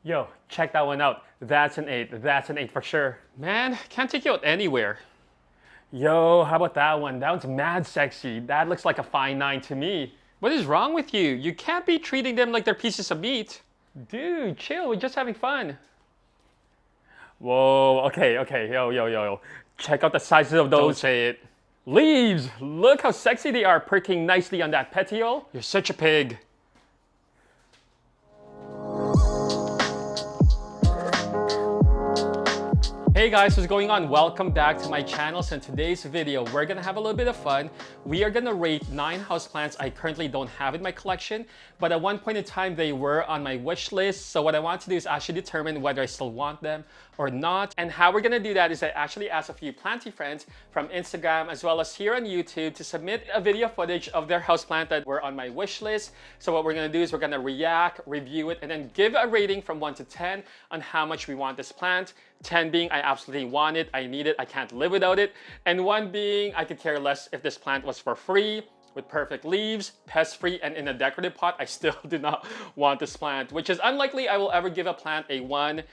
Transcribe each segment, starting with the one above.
Yo, check that one out. That's an 8. That's an 8 for sure. Man, can't take you out anywhere. Yo, how about that one? That one's mad sexy. That looks like a fine 9 to me. What is wrong with you? You can't be treating them like they're pieces of meat. Dude, chill. We're just having fun. Whoa, okay. Yo. Check out the sizes of Don't those say it. leaves. Look how sexy they are, perking nicely on that petiole. You're such a pig. Hey guys, what's going on? Welcome back to my channel. So in today's video, we're gonna have a little bit of fun. We are gonna rate 9 houseplants I currently don't have in my collection, but at one point in time, they were on my wish list. So what I want to do is actually determine whether I still want them or not. And how we're gonna do that is I actually asked a few planty friends from Instagram as well as here on YouTube to submit a video footage of their houseplant that were on my wish list. So what we're gonna do is we're gonna react, review it, and then give a rating from 1 to 10 on how much we want this plant. 10 being I absolutely want it, I need it, I can't live without it. And 1 being I could care less if this plant was for free, with perfect leaves, pest-free, and in a decorative pot. I still do not want this plant, which is unlikely I will ever give a plant a 1.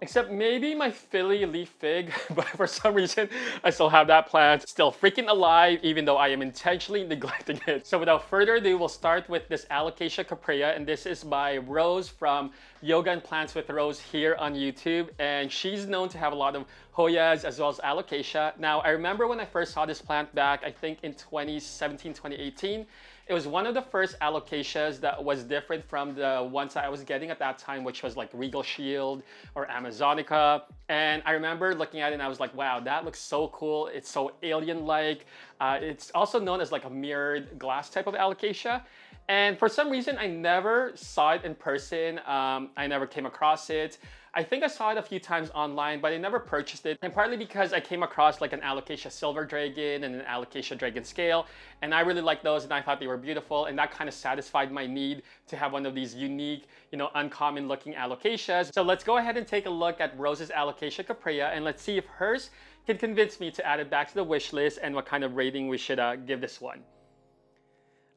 Except maybe my Philly leaf fig, but for some reason, I still have that plant still freaking alive, even though I am intentionally neglecting it. So without further ado, we'll start with this Alocasia Cuprea, and this is by Rose from Yoga and Plants with Rose here on YouTube. And she's known to have a lot of Hoyas as well as Alocasia. Now, I remember when I first saw this plant back, I think in 2017, 2018, it was one of the first Alocasias that was different from the ones that I was getting at that time, which was like Regal Shield or Amazonica. And I remember looking at it and I was like, wow, that looks so cool. It's so alien-like. It's also known as like a mirrored glass type of Alocasia. And for some reason, I never saw it in person. I never came across it. I think I saw it a few times online, but I never purchased it. And partly because I came across like an Alocasia Silver Dragon and an Alocasia Dragon Scale. And I really liked those and I thought they were beautiful. And that kind of satisfied my need to have one of these unique, uncommon looking Alocasias. So let's go ahead and take a look at Rose's Alocasia Cuprea and let's see if hers can convince me to add it back to the wish list and what kind of rating we should give this one.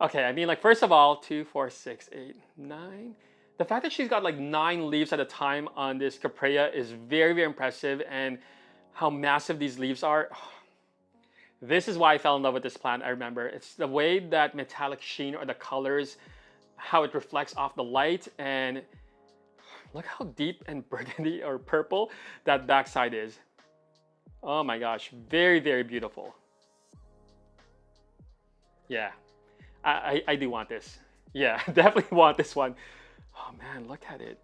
Okay, I mean, like, first of all, 2, 4, 6, 8, 9. The fact that she's got like 9 leaves at a time on this Cuprea is very, very impressive, and how massive these leaves are. This is why I fell in love with this plant, I remember. It's the way that metallic sheen or the colors, how it reflects off the light, and look how deep and burgundy or purple that backside is. Oh my gosh, very, very beautiful. Yeah. I do want this. Yeah, definitely want this one. Oh man, look at it.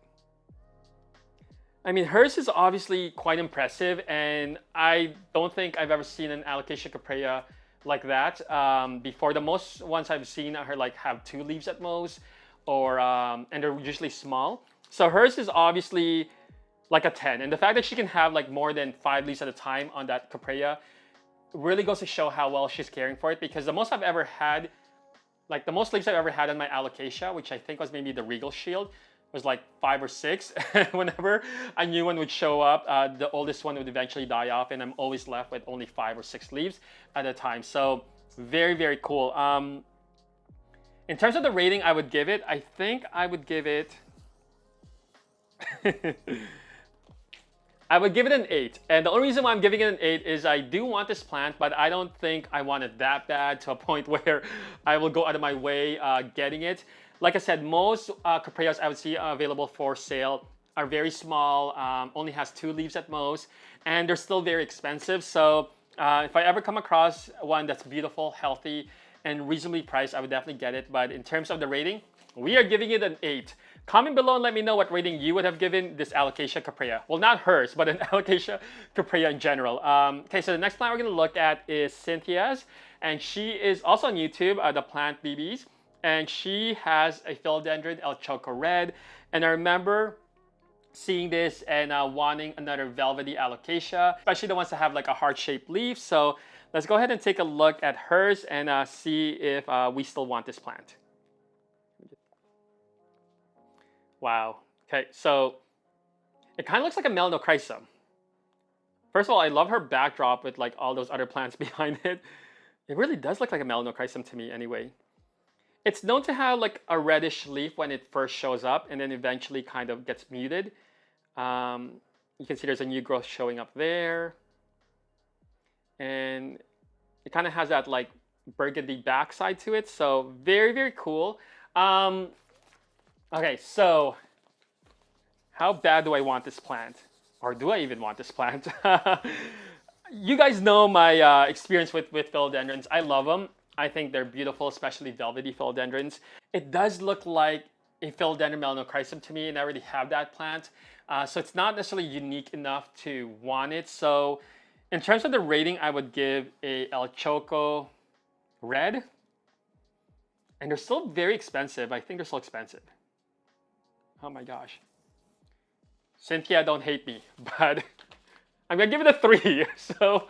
I mean, hers is obviously quite impressive, and I don't think I've ever seen an Alocasia Cuprea like that before. The most ones I've seen are like have 2 leaves at most, or and they're usually small. So hers is obviously like a 10, and the fact that she can have like more than 5 leaves at a time on that Cuprea really goes to show how well she's caring for it, because the most I've ever had, like the most leaves I've ever had on my Alocasia, which I think was maybe the Regal Shield, was like 5 or 6. Whenever a new one would show up, the oldest one would eventually die off, and I'm always left with only 5 or 6 leaves at a time. So very, very cool. In terms of the rating I would give it, I think I would give it... I would give it an 8. And the only reason why I'm giving it an 8 is I do want this plant, but I don't think I want it that bad to a point where I will go out of my way getting it. Like I said, most Cupreas I would see available for sale are very small, only has 2 leaves at most, and they're still very expensive. So if I ever come across one that's beautiful, healthy, and reasonably priced, I would definitely get it. But in terms of the rating, we are giving it an 8. Comment below and let me know what rating you would have given this Alocasia Cuprea. Well, not hers, but an Alocasia Cuprea in general. Okay, so the next plant we're going to look at is Cynthia's, and she is also on YouTube, the Plant BBs, and she has a Philodendron El Choco Red. And I remember seeing this and wanting another velvety Alocasia, especially the ones that have like a heart-shaped leaf. So let's go ahead and take a look at hers and see if we still want this plant. Wow. Okay, so it kind of looks like a melanochrysum. First of all, I love her backdrop with like all those other plants behind it. It really does look like a melanochrysum to me anyway. It's known to have like a reddish leaf when it first shows up and then eventually kind of gets muted. You can see there's a new growth showing up there. And it kind of has that like burgundy backside to it. So very, very cool. Okay, so how bad do I want this plant? Or do I even want this plant? You guys know my experience with philodendrons. I love them. I think they're beautiful, especially velvety philodendrons. It does look like a philodendron melanochrysum to me, and I already have that plant. So it's not necessarily unique enough to want it. So in terms of the rating, I would give a El Choco Red. And they're still very expensive. I think they're still expensive. Oh my gosh. Cynthia, don't hate me, but I'm gonna give it a 3. So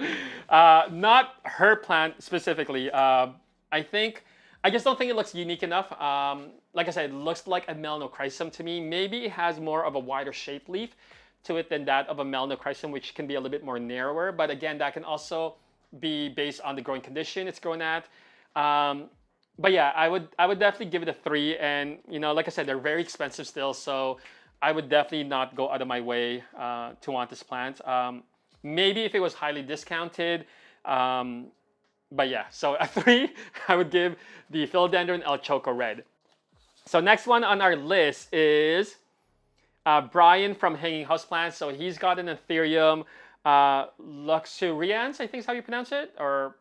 not her plant specifically. I just don't think it looks unique enough. Like I said, it looks like a melanochrysum to me. Maybe it has more of a wider shaped leaf to it than that of a melanochrysum, which can be a little bit more narrower. But again, that can also be based on the growing condition it's grown at. But yeah, I would definitely give it a 3. And you know, like I said, they're very expensive still, so I would definitely not go out of my way to want this plant. Maybe if it was highly discounted. But yeah, so a 3 I would give the Philodendron El Choco Red. So next one on our list is Brian from Hanging Houseplants. So he's got an Anthurium Luxurians, I think is how you pronounce it, or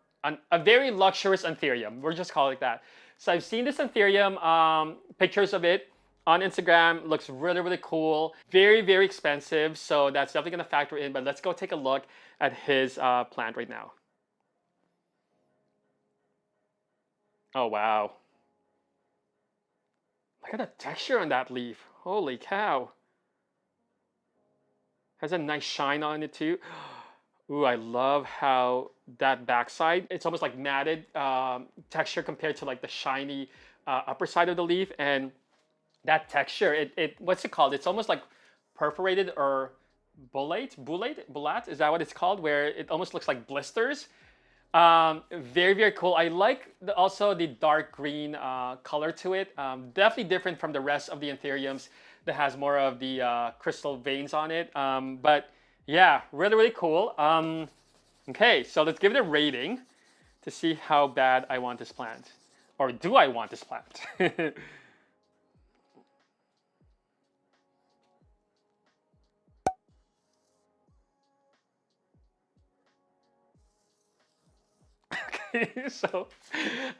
a very luxurious Anthurium. We're just calling it that. So I've seen this Anthurium, pictures of it on Instagram. Looks really, really cool. Very, very expensive. So that's definitely going to factor in. But let's go take a look at his plant right now. Oh, wow. Look at the texture on that leaf. Holy cow. Has a nice shine on it too. Ooh, I love how that backside, it's almost like matted texture compared to like the shiny upper side of the leaf. And that texture, what's it called? It's almost like perforated or bullate? Is that what it's called? Where it almost looks like blisters. Very, very cool. I like also the dark green color to it. Definitely different from the rest of the Anthuriums that has more of the crystal veins on it. But yeah, really, really cool. Okay, so let's give it a rating to see how bad I want this plant. Or do I want this plant? So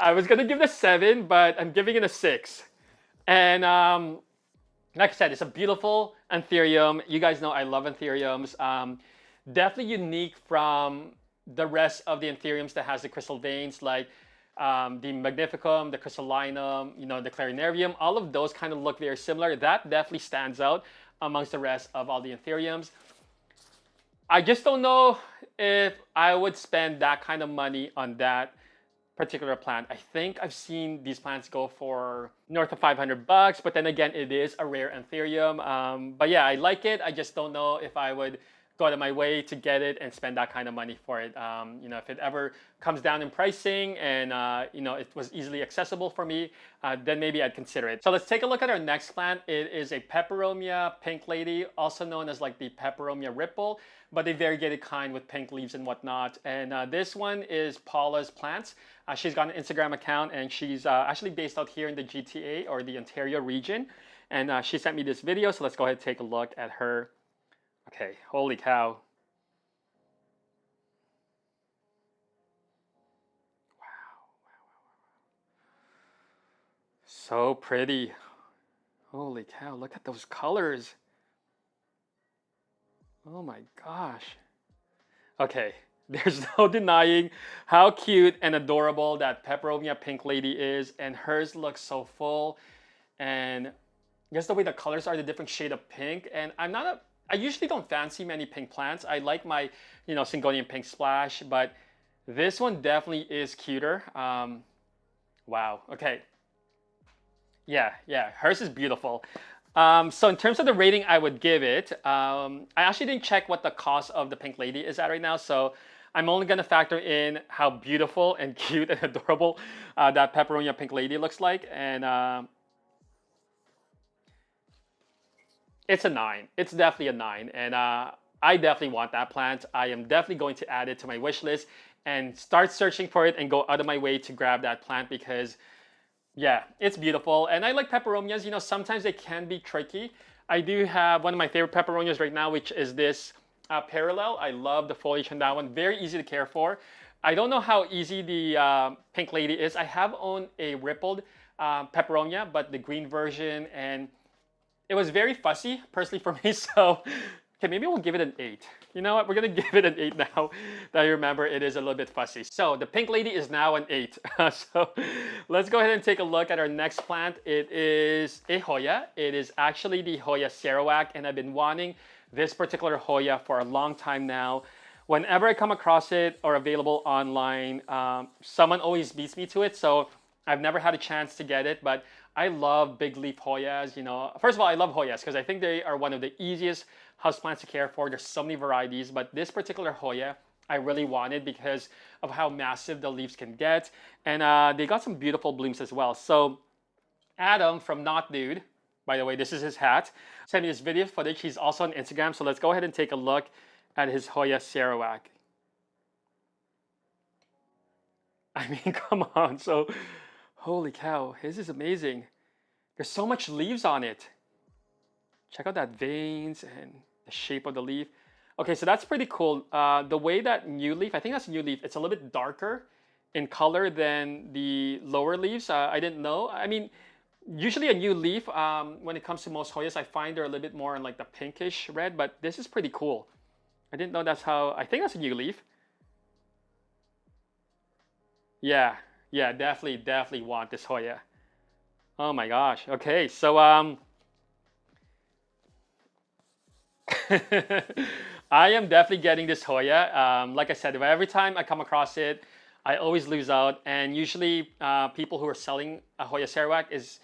I was gonna give it a 7, but I'm giving it a 6. And like I said, it's a beautiful Anthurium. You guys know I love Anthuriums. Definitely unique from the rest of the Anthuriums that has the crystal veins, like the Magnificum, the Crystallinum, you know, the Clarinarium. All of those kind of look very similar. That definitely stands out amongst the rest of all the Anthuriums. I just don't know if I would spend that kind of money on that particular plant. I think I've seen these plants go for north of $500, but then again, it is a rare Anthurium. But yeah, I like it. I just don't know if I would go out of my way to get it and spend that kind of money for it. You know, if it ever comes down in pricing and you know, it was easily accessible for me, then maybe I'd consider it. So let's take a look at our next plant. It is a Peperomia pink lady, also known as like the Peperomia ripple, but a variegated kind with pink leaves and whatnot. And this one is Paula's Plants. She's got an Instagram account, and she's actually based out here in the GTA or the Ontario region. And she sent me this video, so let's go ahead and take a look at her. Okay, holy cow. Wow. So pretty. Holy cow, look at those colors. Oh my gosh. Okay, there's no denying how cute and adorable that Peperomia pink lady is, and hers looks so full. And just the way the colors are, the different shade of pink. And I usually don't fancy many pink plants. I like my, you know, Syngonium pink splash, but this one definitely is cuter. Wow, okay. Yeah, hers is beautiful. So in terms of the rating I would give it, I actually didn't check what the cost of the pink lady is at right now. So I'm only gonna factor in how beautiful and cute and adorable that Peperomia Pink Lady looks like, and it's a 9. It's definitely a 9, and I definitely want that plant. I am definitely going to add it to my wish list and start searching for it and go out of my way to grab that plant because, yeah, it's beautiful. And I like peperomias. You know, sometimes they can be tricky. I do have one of my favorite peperomias right now, which is this parallel. I love the foliage on that one. Very easy to care for. I don't know how easy the Pink Lady is. I have owned a rippled peperomia, but the green version, and it was very fussy personally for me. So, okay, maybe we'll give it an 8. You know what? We're gonna give it an 8 now that I remember it is a little bit fussy. So the Pink Lady is now an 8. So let's go ahead and take a look at our next plant. It is a Hoya. It is actually the Hoya Sarawak, and I've been wanting this particular Hoya for a long time now. Whenever I come across it or available online, someone always beats me to it. So I've never had a chance to get it, but I love big leaf Hoyas. You know, first of all, I love Hoyas because I think they are one of the easiest houseplants to care for. There's so many varieties, but this particular Hoya I really wanted because of how massive the leaves can get, and they got some beautiful blooms as well. So Adam from Not Dude, by the way, this is his hat, sent me this video footage. He's also on Instagram, so let's go ahead and take a look at his Hoya Sarawak. I mean, come on. So, holy cow, this is amazing. There's so much leaves on it. Check out that veins and the shape of the leaf. Okay, so that's pretty cool. The way that new leaf, I think that's new leaf, it's a little bit darker in color than the lower leaves. I didn't know. I mean, usually a new leaf, when it comes to most Hoyas, I find they're a little bit more in like the pinkish red, but this is pretty cool. I didn't know that's how, I think that's a new leaf. Yeah, definitely want this Hoya. Oh my gosh. Okay, so I am definitely getting this Hoya. Like I said, every time I come across it, I always lose out. And usually people who are selling a Hoya Sarawak is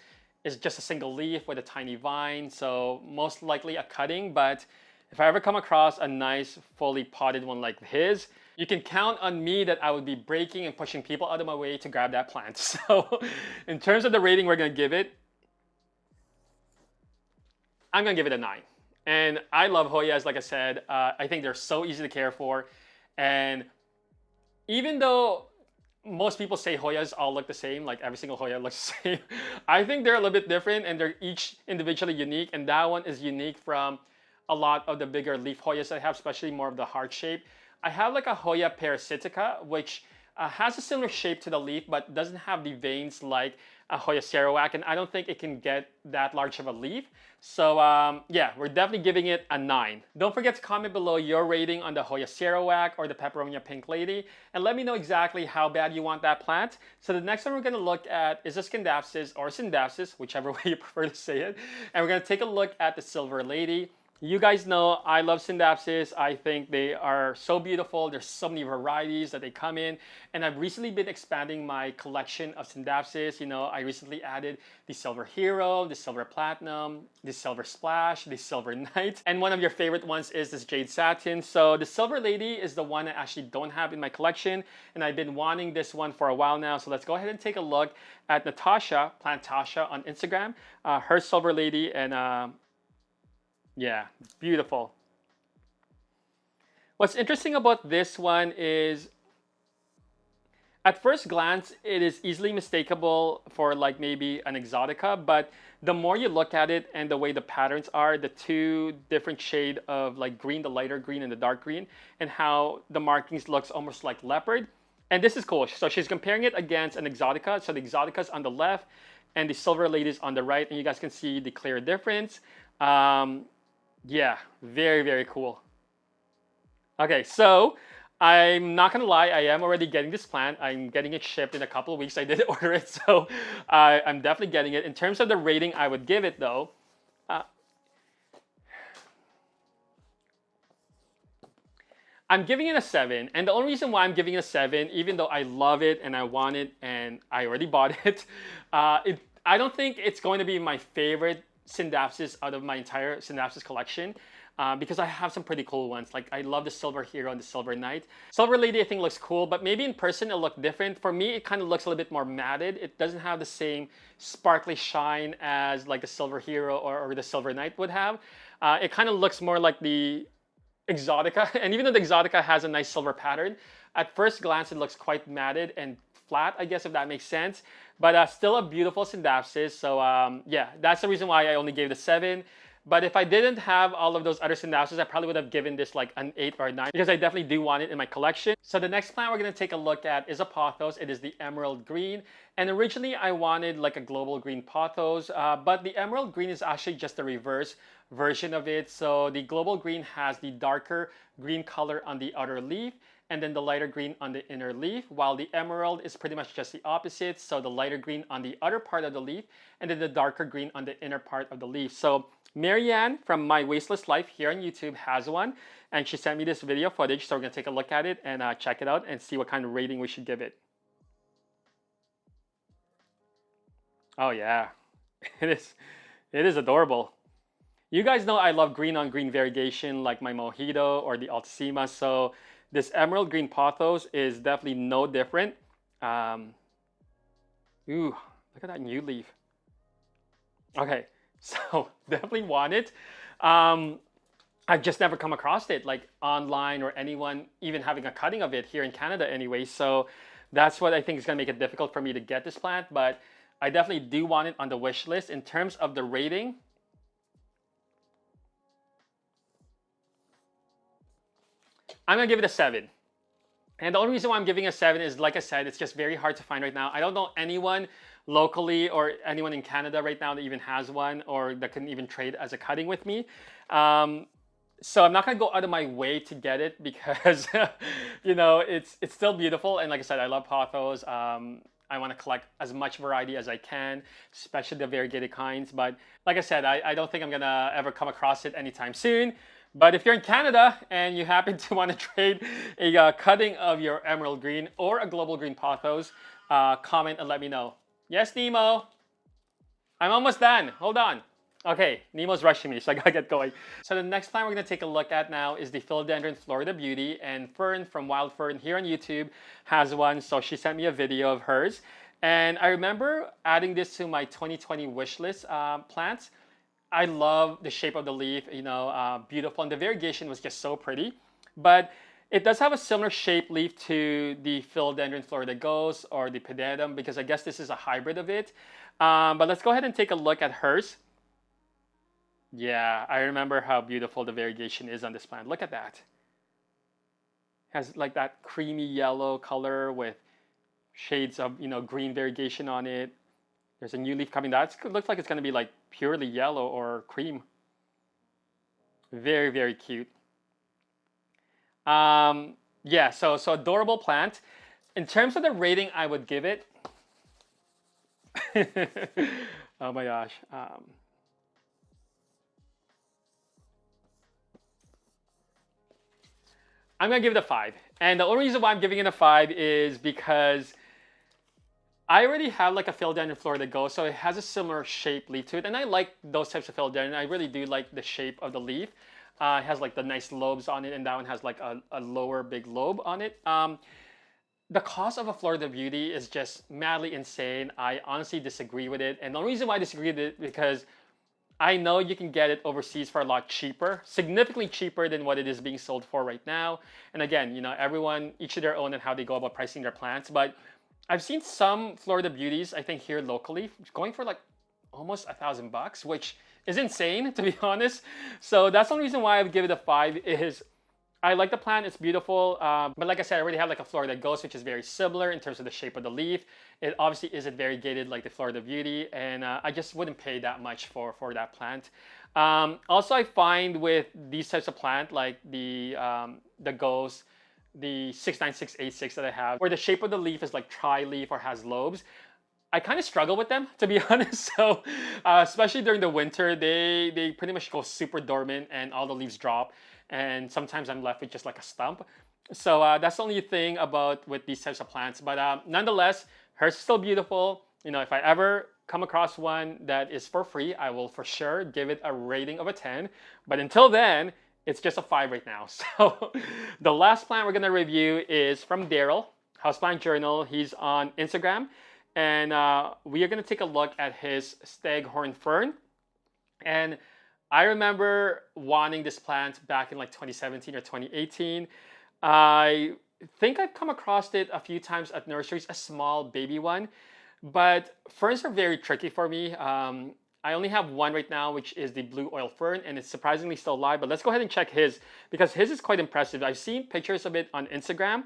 just a single leaf with a tiny vine. So most likely a cutting. But if I ever come across a nice fully potted one like his, you can count on me that I would be breaking and pushing people out of my way to grab that plant. So in terms of the rating we're going to give it, I'm going to give it a 9. And I love Hoyas, like I said. I think they're so easy to care for. And even though most people say Hoyas all look the same, like every single Hoya looks the same, I think they're a little bit different and they're each individually unique. And that one is unique from a lot of the bigger leaf Hoyas I have, especially more of the heart shape. I have like a Hoya parasitica, which has a similar shape to the leaf, but doesn't have the veins like a Hoya Sarawak, and I don't think it can get that large of a leaf. So yeah, we're definitely giving it a 9. Don't forget to comment below your rating on the Hoya Sarawak or the Peperomia Pink Lady, and let me know exactly how bad you want that plant. So the next one we're going to look at is a Scindapsus or Scindapsus, whichever way you prefer to say it, and we're going to take a look at the Silver Lady. You guys know I love Scindapsus. I think they are so beautiful. There's so many varieties that they come in. And I've recently been expanding my collection of Scindapsus. You know, I recently added the Silver Hero, the Silver Platinum, the Silver Splash, the Silver Knight. And one of your favorite ones is this Jade Satin. So the Silver Lady is the one I actually don't have in my collection. And I've been wanting this one for a while now. So let's go ahead and take a look at Natasha, Plantasha on Instagram, her Silver Lady, and yeah, beautiful. What's interesting about this one is, at first glance, it is easily mistakable for like maybe an exotica, but the more you look at it and the way the patterns are, the two different shade of like green, the lighter green and the dark green, and how the markings looks almost like leopard. And this is cool. So she's comparing it against an exotica. So the exotica's on the left and the Silver Lady's on the right, and you guys can see the clear difference. Yeah, very cool. Okay, so I'm not gonna lie, I am already getting this plant. I'm getting it shipped in a couple of weeks. I did order it, so I'm definitely getting it. In terms of the rating I would give it though, I'm giving it a 7. And the only reason why I'm giving it a 7, even though I love it and I want it and I already bought it, I don't think it's going to be my favorite Scindapsus out of my entire Scindapsus collection. Because I have some pretty cool ones. Like I love the Silver Hero and the Silver Knight. Silver Lady I think looks cool, but maybe in person it'll look different. For me, it kind of looks a little bit more matted. It doesn't have the same sparkly shine as like the Silver Hero or the Silver Knight would have. It kind of looks more like the Exotica. And even though the Exotica has a nice silver pattern, at first glance it looks quite matted and flat, I guess, if that makes sense. But still a beautiful Scindapsus. So yeah, that's the reason why I only gave it a 7. But if I didn't have all of those other Scindapsus, I probably would have given this like an 8 or a 9 because I definitely do want it in my collection. So the next plant we're going to take a look at is a Pothos. It is the Emerald Green. And originally I wanted like a global green Pothos, but the Emerald Green is actually just the reverse version of it. So the global green has the darker green color on the outer leaf and then the lighter green on the inner leaf, while the emerald is pretty much just the opposite. So the lighter green on the outer part of the leaf and then the darker green on the inner part of the leaf. So Marianne from My Wishlist Life here on YouTube has one, and she sent me this video footage, so we're going to take a look at it and check it out and see what kind of rating we should give it. Oh yeah, it is adorable. You guys know I love green on green variegation like my Mojito or the Altisima, so this emerald green Pothos is definitely no different. Ooh, look at that new leaf. Okay. So definitely want it. I've just never come across it like online or anyone even having a cutting of it here in Canada anyway. So that's what I think is going to make it difficult for me to get this plant. But I definitely do want it on the wish list. In terms of the rating, I'm going to give it a 7. And the only reason why I'm giving a 7 is, like I said, it's just very hard to find right now. I don't know anyone locally or anyone in Canada right now that even has one or that can even trade as a cutting with me. So I'm not going to go out of my way to get it because, you know, it's still beautiful. And like I said, I love Pothos. I want to collect as much variety as I can, especially the variegated kinds. But like I said, I don't think I'm going to ever come across it anytime soon. But if you're in Canada and you happen to want to trade a cutting of your emerald green or a global green Pothos, comment and let me know. Yes, Nemo. I'm almost done. Hold on. Okay, Nemo's rushing me, so I gotta get going. So the next plant we're gonna take a look at now is the Philodendron Florida Beauty, and Fern from Wild Fern here on YouTube has one, so she sent me a video of hers. And I remember adding this to my 2020 wish list plants. I love the shape of the leaf, you know, beautiful, and the variegation was just so pretty. But it does have a similar shape leaf to the Philodendron Florida Ghost or the Pedatum, because I guess this is a hybrid of it. But let's go ahead and take a look at hers. Yeah, I remember how beautiful the variegation is on this plant. Look at that. Has like that creamy yellow color with shades of, you know, green variegation on it. There's a new leaf coming down. It looks like it's going to be like purely yellow or cream. Very, very cute. Yeah, so adorable plant. In terms of the rating, I would give it. Oh my gosh. I'm gonna give it a 5. And the only reason why I'm giving it a 5 is because I already have like a Philodendron Florida Ghost, so it has a similar shape leaf to it. And I like those types of Philodendron. I really do like the shape of the leaf. It has like the nice lobes on it, and that one has like a lower big lobe on it. The cost of a Florida Beauty is just madly insane. I honestly disagree with it. And the reason why I disagree with it is because I know you can get it overseas for a lot cheaper, significantly cheaper than what it is being sold for right now. And again, you know, everyone, each to their own and how they go about pricing their plants. But I've seen some Florida Beauties, I think here locally, going for like almost $1,000, which is insane, to be honest. So that's the only reason why I would give it a 5 is I like the plant, it's beautiful. But like I said, I already have like a Florida Ghost, which is very similar in terms of the shape of the leaf. It obviously isn't variegated like the Florida Beauty, and I just wouldn't pay that much for that plant. Also, I find with these types of plant, like the Ghost, the 69686 that I have, where the shape of the leaf is like tri-leaf or has lobes, I kind of struggle with them, to be honest. So especially during the winter, they pretty much go super dormant and all the leaves drop. And sometimes I'm left with just like a stump. So that's the only thing about with these types of plants. But nonetheless, hers is still beautiful. You know, if I ever come across one that is for free, I will for sure give it a rating of a 10. But until then, it's just a 5 right now. So the last plant we're gonna review is from Daryl, Houseplant Journal. He's on Instagram. And we are gonna take a look at his Staghorn Fern. And I remember wanting this plant back in like 2017 or 2018. I think I've come across it a few times at nurseries, a small baby one. But ferns are very tricky for me. I only have one right now, which is the blue oil fern, and it's surprisingly still alive. But let's go ahead and check his, because his is quite impressive. I've seen pictures of it on Instagram.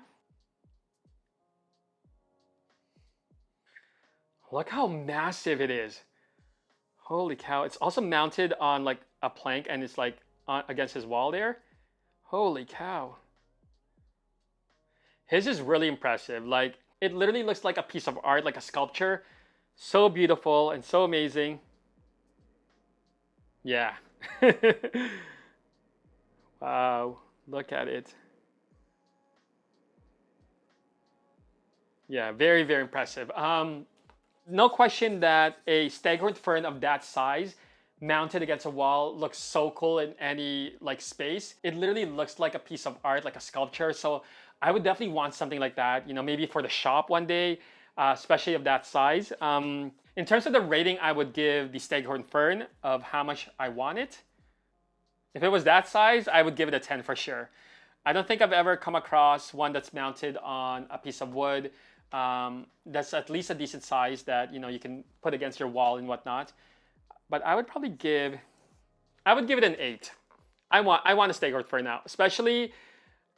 Look how massive it is. Holy cow. It's also mounted on like a plank, and it's like against his wall there. Holy cow. His is really impressive. Like, it literally looks like a piece of art, like a sculpture. So beautiful and so amazing. Yeah. Wow, look at it. Yeah, very, very impressive. No question that a Staghorn Fern of that size mounted against a wall looks so cool in any like space. It literally looks like a piece of art, like a sculpture. So I would definitely want something like that, you know, maybe for the shop one day, especially of that size. In terms of the rating, I would give the Staghorn Fern of how much I want it. If it was that size, I would give it a 10 for sure. I don't think I've ever come across one that's mounted on a piece of wood that's at least a decent size that, you know, you can put against your wall and whatnot. But I would probably give it an 8. I want a Staghorn Fern now, especially.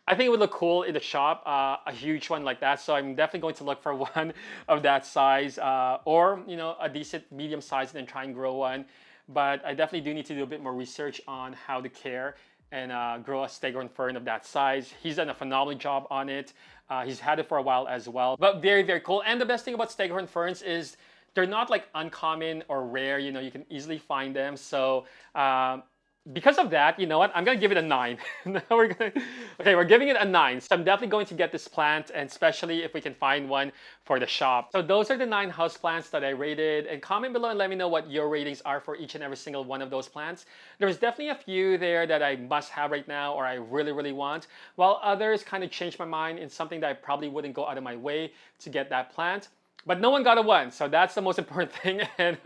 I think it would look cool in the shop, a huge one like that. So I'm definitely going to look for one of that size, or, you know, a decent medium size, and then try and grow one. But I definitely do need to do a bit more research on how to care and grow a Staghorn Fern of that size. He's done a phenomenal job on it. He's had it for a while as well, but very, very cool. And the best thing about Staghorn Ferns is they're not like uncommon or rare. You know, you can easily find them. So because of that, you know what? I'm gonna give it a 9. We're giving it a 9. So I'm definitely going to get this plant, and especially if we can find one for the shop. So those are the 9 house plants that I rated. And comment below and let me know what your ratings are for each and every single one of those plants. There's definitely a few there that I must have right now, or I really, really want, while others kind of changed my mind in something that I probably wouldn't go out of my way to get that plant. But no one got a 1, so that's the most important thing. And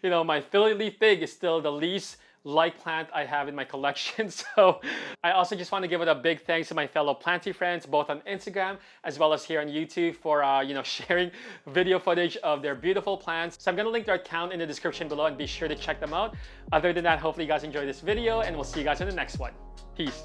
you know, my Philly leaf fig is still the least like plant I have in my collection. So I also just want to give it a big thanks to my fellow planty friends, both on Instagram as well as here on YouTube, for you know, sharing video footage of their beautiful plants. So I'm going to link their account in the description below, and be sure to check them out. Other than that, hopefully you guys enjoyed this video, and we'll see you guys in the next one. Peace.